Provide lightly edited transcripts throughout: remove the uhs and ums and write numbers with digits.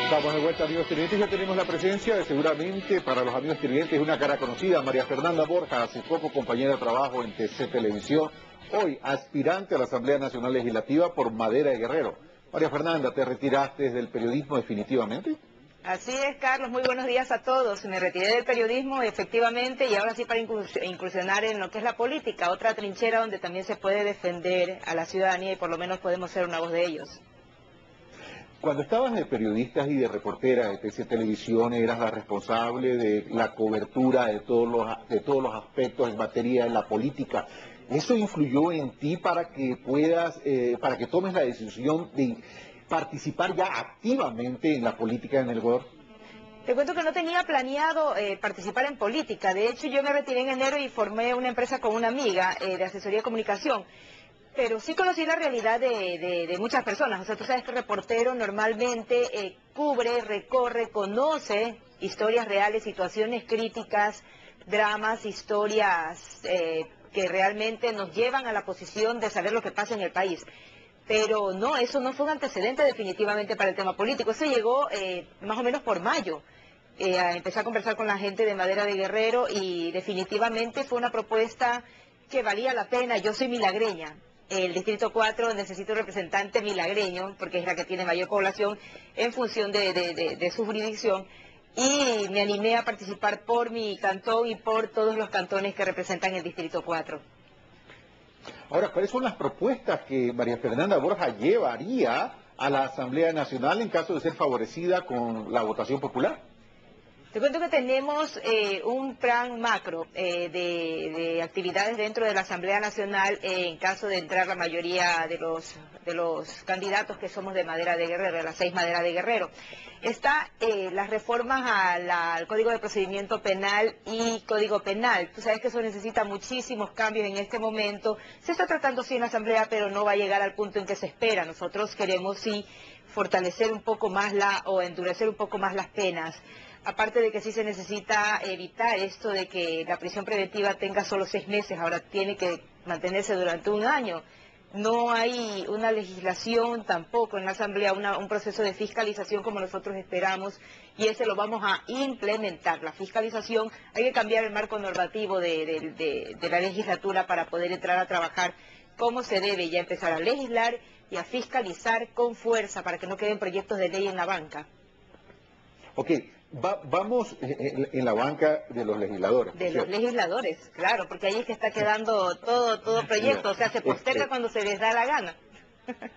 Estamos de vuelta, amigos televidentes. Ya tenemos la presencia de, seguramente para los amigos televidentes, una cara conocida, María Fernanda Borja, hace poco compañera de trabajo en TC Televisión, hoy aspirante a la Asamblea Nacional Legislativa por Madera de Guerrero. María Fernanda, ¿te retiraste del periodismo definitivamente? Así es, Carlos, muy buenos días a todos. Me retiré del periodismo, efectivamente, y ahora sí para incursionar en lo que es la política, otra trinchera donde también se puede defender a la ciudadanía y por lo menos podemos ser una voz de ellos. Cuando estabas de periodista y de reportera de TC Televisión, eras la responsable de la cobertura de todos los aspectos en materia de la política. ¿Eso influyó en ti para que para que tomes la decisión de participar ya activamente en la política en el Ecuador? Te cuento que no tenía planeado participar en política. De hecho, yo me retiré en enero y formé una empresa con una amiga de asesoría de comunicación. Pero sí conocí la realidad de muchas personas. O sea, tú sabes que el reportero normalmente cubre, recorre, conoce historias reales, situaciones críticas, dramas, historias que realmente nos llevan a la posición de saber lo que pasa en el país. Pero no, eso no fue un antecedente definitivamente para el tema político. Eso llegó más o menos por mayo. Empecé a conversar con la gente de Madera de Guerrero y definitivamente fue una propuesta que valía la pena. Yo soy milagreña. El Distrito 4 necesita un representante milagreño, porque es la que tiene mayor población en función de su jurisdicción, y me animé a participar por mi cantón y por todos los cantones que representan el Distrito 4. Ahora, ¿cuáles son las propuestas que María Fernanda Borja llevaría a la Asamblea Nacional en caso de ser favorecida con la votación popular? Te cuento que tenemos un plan macro de actividades dentro de la Asamblea Nacional en caso de entrar la mayoría de los candidatos que somos de Madera de Guerrero, de las 6 Madera de Guerrero. Está las reformas al Código de Procedimiento Penal y Código Penal. Tú sabes que eso necesita muchísimos cambios en este momento. Se está tratando sí en la Asamblea, pero no va a llegar al punto en que se espera. Nosotros queremos sí fortalecer un poco más o endurecer un poco más las penas. Aparte de que sí se necesita evitar esto de que la prisión preventiva tenga solo 6 meses, ahora tiene que mantenerse durante un año. No hay una legislación tampoco en la Asamblea, un proceso de fiscalización como nosotros esperamos, y ese lo vamos a implementar. La fiscalización, hay que cambiar el marco normativo de la legislatura para poder entrar a trabajar como se debe, ya empezar a legislar y a fiscalizar con fuerza para que no queden proyectos de ley en la banca. Ok, vamos en la banca de los legisladores. De los legisladores, claro, porque ahí es que está quedando todo proyecto, o sea, se posterga cuando se les da la gana.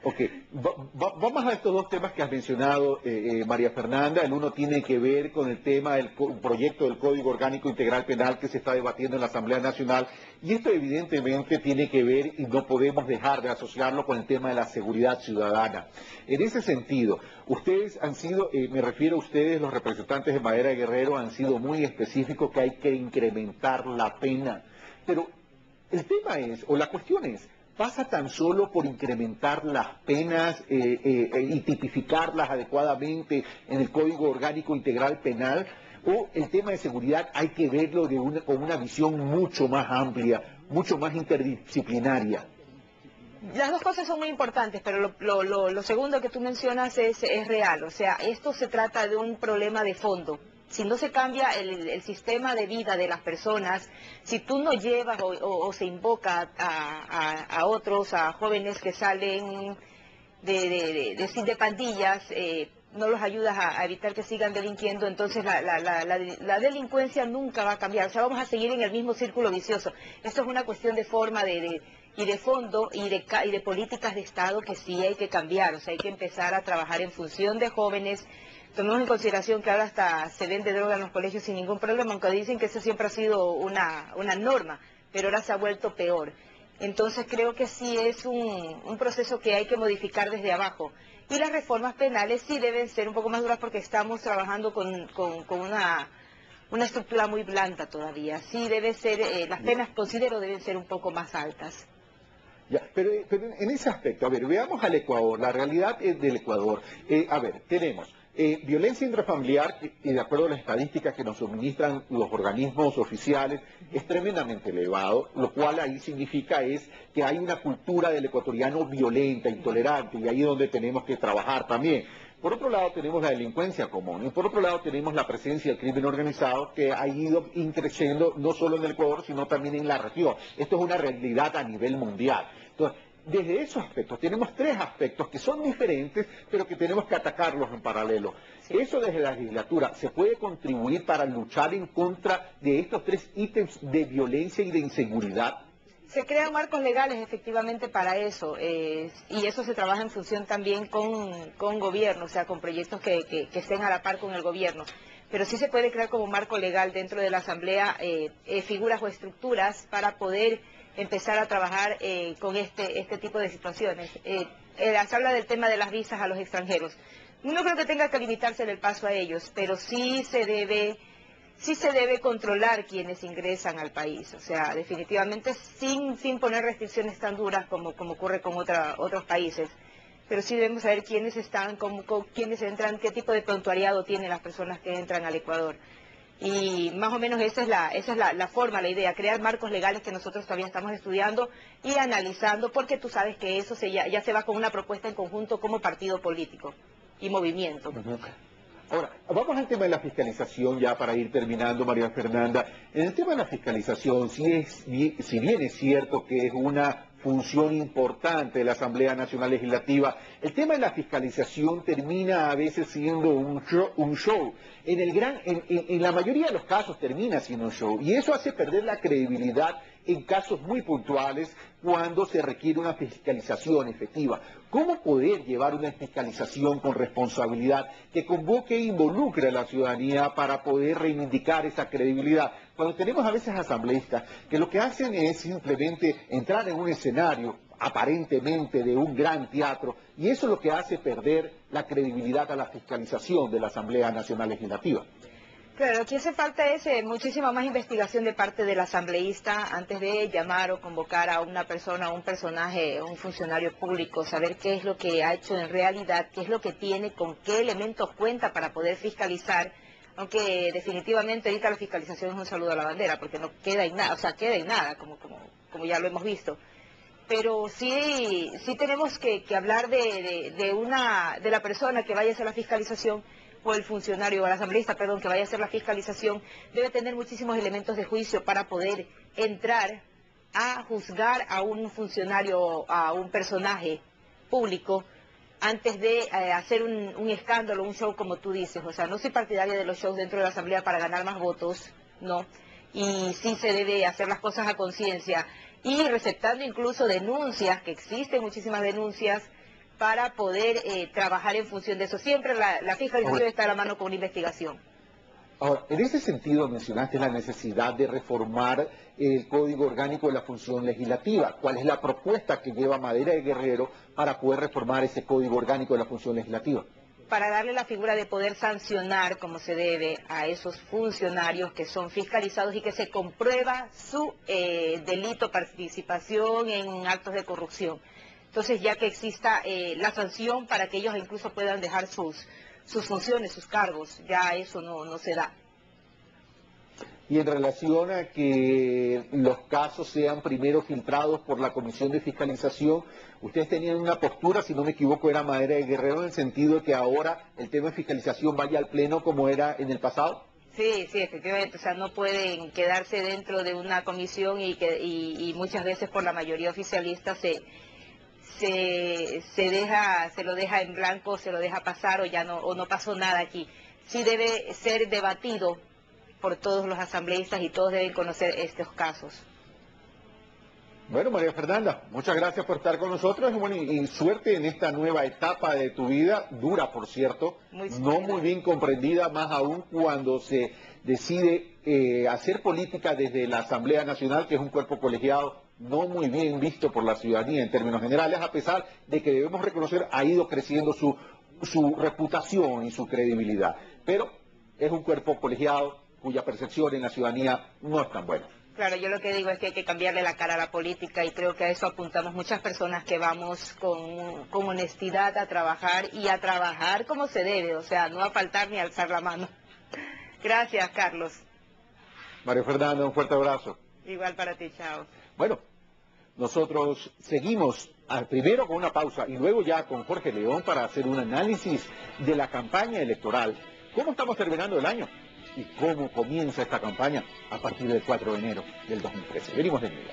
Ok, vamos a estos dos temas que has mencionado, María Fernanda. El uno tiene que ver con el tema del proyecto del Código Orgánico Integral Penal que se está debatiendo en la Asamblea Nacional, y esto evidentemente tiene que ver, y no podemos dejar de asociarlo con el tema de la seguridad ciudadana. En ese sentido, ustedes han sido, me refiero a ustedes, los representantes de Madera de Guerrero, han sido muy específicos que hay que incrementar la pena, pero el tema es, o la cuestión es, ¿pasa tan solo por incrementar las penas y tipificarlas adecuadamente en el Código Orgánico Integral Penal? ¿O el tema de seguridad hay que verlo con una visión mucho más amplia, mucho más interdisciplinaria? Las dos cosas son muy importantes, pero lo segundo que tú mencionas es real. O sea, esto se trata de un problema de fondo. Si no se cambia el sistema de vida de las personas, si tú no llevas o se invoca a otros, a jóvenes que salen de pandillas, no los ayudas a evitar que sigan delinquiendo, entonces la delincuencia nunca va a cambiar. O sea, vamos a seguir en el mismo círculo vicioso. Esto es una cuestión de forma y de fondo y de políticas de Estado que sí hay que cambiar. O sea, hay que empezar a trabajar en función de jóvenes. Tomemos en consideración que ahora hasta se vende droga en los colegios sin ningún problema, aunque dicen que eso siempre ha sido una norma, pero ahora se ha vuelto peor. Entonces creo que sí es un proceso que hay que modificar desde abajo. Y las reformas penales sí deben ser un poco más duras porque estamos trabajando con una estructura muy blanda todavía. Sí debe ser, las penas considero deben ser un poco más altas. Ya, pero en ese aspecto, a ver, veamos al Ecuador, la realidad del Ecuador. A ver, tenemos violencia intrafamiliar, y de acuerdo a las estadísticas que nos suministran los organismos oficiales, es tremendamente elevado, lo cual ahí significa es que hay una cultura del ecuatoriano violenta, intolerante, y ahí es donde tenemos que trabajar también. Por otro lado tenemos la delincuencia común y por otro lado tenemos la presencia del crimen organizado que ha ido creciendo no solo en el Ecuador sino también en la región. Esto es una realidad a nivel mundial. Entonces, desde esos aspectos, tenemos tres aspectos que son diferentes, pero que tenemos que atacarlos en paralelo. Eso desde la legislatura se puede contribuir para luchar en contra de estos tres ítems de violencia y de inseguridad. Se crean marcos legales efectivamente para eso, y eso se trabaja en función también con gobierno, o sea, con proyectos que estén a la par con el gobierno. Pero sí se puede crear como marco legal dentro de la Asamblea figuras o estructuras para poder empezar a trabajar con este tipo de situaciones. Se habla del tema de las visas a los extranjeros. No creo que tenga que limitarse el paso a ellos, pero sí se debe controlar quienes ingresan al país, o sea, definitivamente sin poner restricciones tan duras como ocurre con otros países, pero sí debemos saber quiénes están, quiénes entran, qué tipo de prontuariado tienen las personas que entran al Ecuador. Y más o menos esa es la forma, la idea, crear marcos legales que nosotros todavía estamos estudiando y analizando, porque tú sabes que eso ya se va con una propuesta en conjunto como partido político y movimiento. Ahora, vamos al tema de la fiscalización ya para ir terminando, María Fernanda. En el tema de la fiscalización, si bien es cierto que es una función importante de la Asamblea Nacional Legislativa, el tema de la fiscalización termina a veces siendo un show. En la mayoría de los casos termina siendo un show y eso hace perder la credibilidad en casos muy puntuales cuando se requiere una fiscalización efectiva. ¿Cómo poder llevar una fiscalización con responsabilidad que convoque e involucre a la ciudadanía para poder reivindicar esa credibilidad? Cuando tenemos a veces asambleístas que lo que hacen es simplemente entrar en un escenario aparentemente de un gran teatro, y eso es lo que hace perder la credibilidad a la fiscalización de la Asamblea Nacional Legislativa. Claro, aquí hace falta muchísima más investigación de parte del asambleísta antes de llamar o convocar a una persona, a un personaje, un funcionario público, saber qué es lo que ha hecho en realidad, qué es lo que tiene, con qué elementos cuenta para poder fiscalizar, aunque definitivamente ahorita la fiscalización es un saludo a la bandera, porque no queda en nada, o sea, queda en nada, como ya lo hemos visto. Pero sí tenemos que hablar de la persona que vaya a hacer la fiscalización, o el funcionario, o el asambleísta, perdón, que vaya a hacer la fiscalización, debe tener muchísimos elementos de juicio para poder entrar a juzgar a un funcionario, a un personaje público, antes de hacer un escándalo, un show, como tú dices. O sea, no soy partidaria de los shows dentro de la asamblea para ganar más votos, no, y sí se debe hacer las cosas a conciencia, y receptando incluso denuncias, que existen muchísimas denuncias, para poder trabajar en función de eso. Siempre la fiscalización está a la mano con una investigación. Ahora, en ese sentido mencionaste la necesidad de reformar el Código Orgánico de la Función Legislativa. ¿Cuál es la propuesta que lleva Madera de Guerrero para poder reformar ese Código Orgánico de la Función Legislativa? Para darle la figura de poder sancionar como se debe a esos funcionarios que son fiscalizados y que se comprueba su delito, participación en actos de corrupción. Entonces, ya que exista la sanción para que ellos incluso puedan dejar sus funciones, sus cargos, ya eso no se da. Y en relación a que los casos sean primero filtrados por la Comisión de Fiscalización, ustedes tenían una postura, si no me equivoco, era Madera de Guerrero, en el sentido de que ahora el tema de fiscalización vaya al Pleno como era en el pasado. Sí, efectivamente, o sea, no pueden quedarse dentro de una comisión y muchas veces por la mayoría oficialista se lo deja en blanco, se lo deja pasar o no pasó nada aquí. Sí debe ser debatido por todos los asambleístas y todos deben conocer estos casos. Bueno, María Fernanda, muchas gracias por estar con nosotros y suerte en esta nueva etapa de tu vida, dura por cierto, muy bien comprendida, más aún cuando se decide hacer política desde la Asamblea Nacional, que es un cuerpo colegiado no muy bien visto por la ciudadanía en términos generales, a pesar de que debemos reconocer ha ido creciendo su reputación y su credibilidad. Pero es un cuerpo colegiado cuya percepción en la ciudadanía no es tan buena. Claro, yo lo que digo es que hay que cambiarle la cara a la política y creo que a eso apuntamos muchas personas que vamos con honestidad a trabajar y a trabajar como se debe, o sea, no a faltar ni a alzar la mano. Gracias, Carlos. María Fernanda, un fuerte abrazo. Igual para ti, chao. Bueno. Nosotros seguimos primero con una pausa y luego ya con Jorge León para hacer un análisis de la campaña electoral. ¿Cómo estamos terminando el año? ¿Y cómo comienza esta campaña a partir del 4 de enero del 2013? Venimos de nuevo.